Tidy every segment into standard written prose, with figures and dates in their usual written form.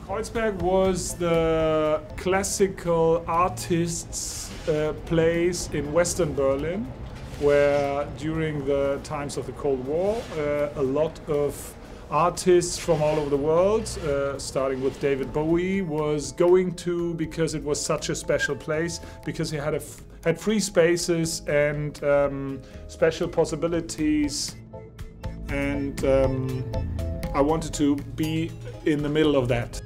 Kreuzberg was the classical artists' place in Western Berlin, where during the times of the Cold War, a lot of artists from all over the world, starting with David Bowie, was going to, because it was such a special place, because he had free spaces and special possibilities, and I wanted to be in the middle of that.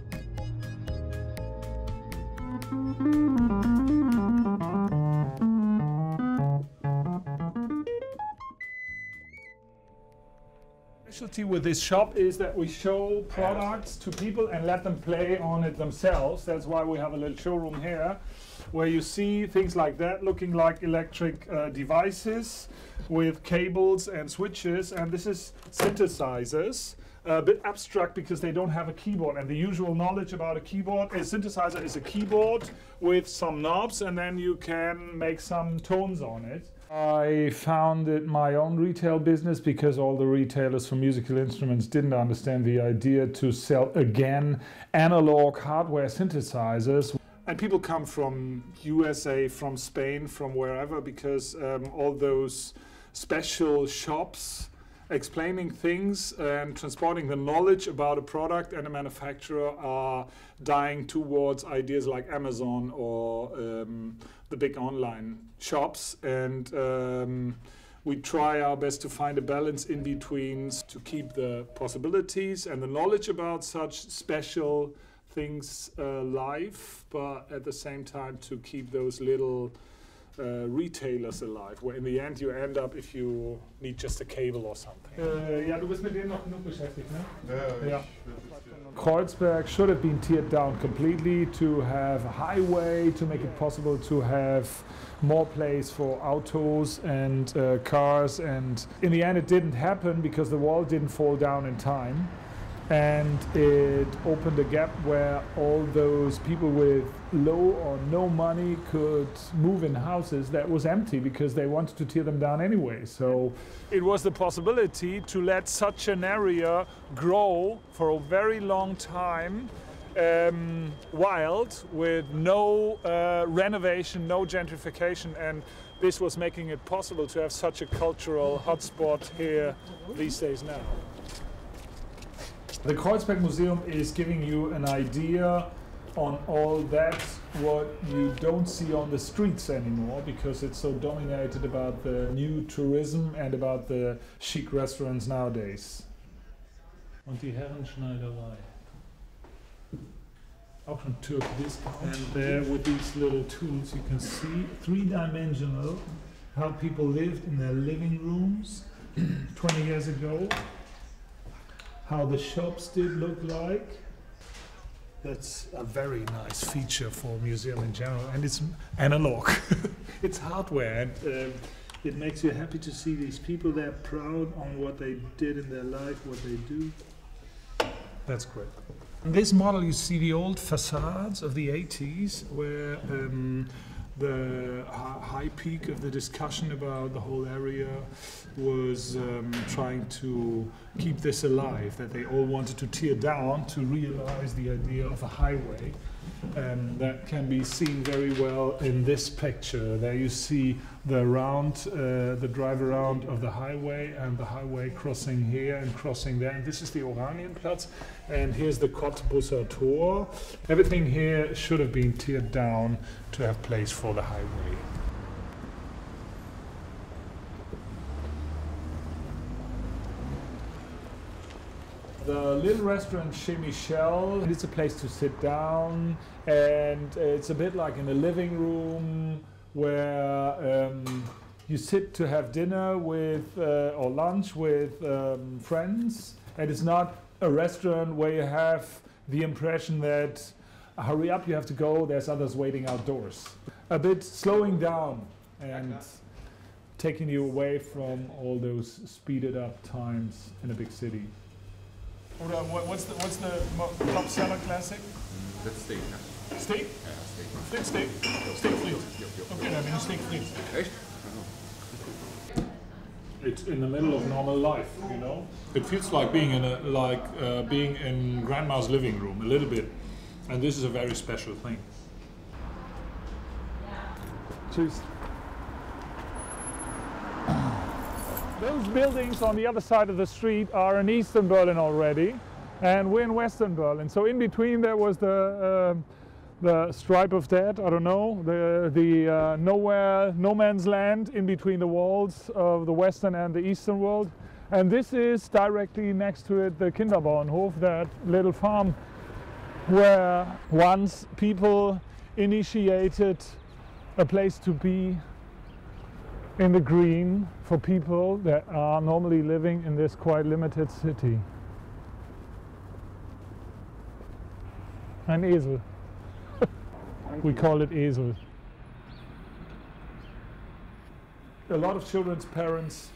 Specialty with this shop is that we show products to people and let them play on it themselves. That's why we have a little showroom here, where you see things like that, looking like electric devices with cables and switches, and this is synthesizers. A bit abstract because they don't have a keyboard, and the usual knowledge about a keyboard is synthesizer is a keyboard with some knobs, and then you can make some tones on it. I founded my own retail business because all the retailers for musical instruments didn't understand the idea to sell again analog hardware synthesizers. And people come from USA, from Spain, from wherever, because all those special shops explaining things and transporting the knowledge about a product and a manufacturer are dying towards ideas like Amazon or the big online shops, and we try our best to find a balance in between to keep the possibilities and the knowledge about such special things alive, but at the same time to keep those little retailers alive, where in the end you end up if you need just a cable or something. Ja, du bist mit denen noch genug beschäftigt, ne? Ja. Kreuzberg should have been teared down completely to have a highway, to make it possible to have more place for autos and cars, and in the end it didn't happen because the wall didn't fall down in time. And it opened a gap where all those people with low or no money could move in houses that was empty because they wanted to tear them down anyway. So it was the possibility to let such an area grow for a very long time, wild, with no renovation, no gentrification, and this was making it possible to have such a cultural hotspot here these days now. The Kreuzberg Museum is giving you an idea on all that what you don't see on the streets anymore, because it's so dominated about the new tourism and about the chic restaurants nowadays. Und die Herrenschneiderei. Auch schon Türk-Discount. And there with these little tools you can see three-dimensional how people lived in their living rooms 20 years ago. How the shops did look like. That's a very nice feature for a museum in general, and it's analog. It's hardware, and it makes you happy to see these people. They're proud on what they did in their life, what they do. That's great. In this model you see the old facades of the 80s, where the high peak of the discussion about the whole area was trying to keep this alive, that they all wanted to tear down to realize the idea of a highway. And that can be seen very well in this picture. There you see the drive around of the highway, and the highway crossing here and crossing there. And this is the Oranienplatz, and here's the Cottbusser Tor. Everything here should have been teared down to have place for the highway. The little restaurant Shimmy Shell, it's a place to sit down, and it's a bit like in a living room where you sit to have dinner with or lunch with friends, and it's not a restaurant where you have the impression that hurry up, you have to go, there's others waiting outdoors. A bit slowing down and taking you away from all those speeded up times in a big city. Oder what's the top seller classic? That's steak. Yeah. Steak? Yeah, steak. Steak? Steak fried. Okay, then a steak fried. Echt? It's in the middle of normal life, you know. It feels like being in being in grandma's living room a little bit. And this is a very special thing. Cheers. Those buildings on the other side of the street are in Eastern Berlin already, and we're in Western Berlin. So in between there was the stripe of death, I don't know, the nowhere, no man's land in between the walls of the Western and the Eastern world. And this is directly next to it the Kinderbahnhof, that little farm where once people initiated a place to be in the green for people that are normally living in this quite limited city. Ein Esel. We call it Esel. A lot of children's parents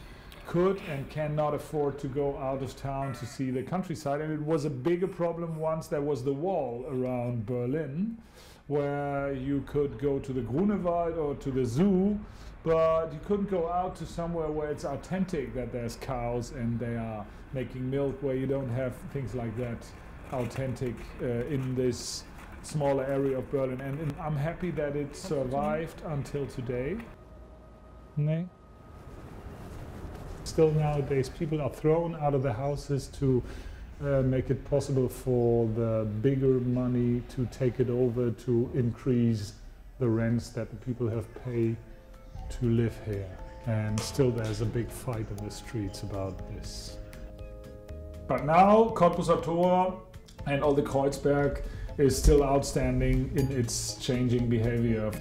could and cannot afford to go out of town to see the countryside, and it was a bigger problem once there was the wall around Berlin, where you could go to the Grunewald or to the zoo, but you couldn't go out to somewhere where it's authentic, that there's cows and they are making milk, where you don't have things like that authentic in this smaller area of Berlin. And I'm happy that it survived until today. Nee. Still nowadays people are thrown out of the houses to make it possible for the bigger money to take it over, to increase the rents that the people have paid to live here. And still there's a big fight in the streets about this. But now Cottbuser Tor and all the Kreuzberg is still outstanding in its changing behavior.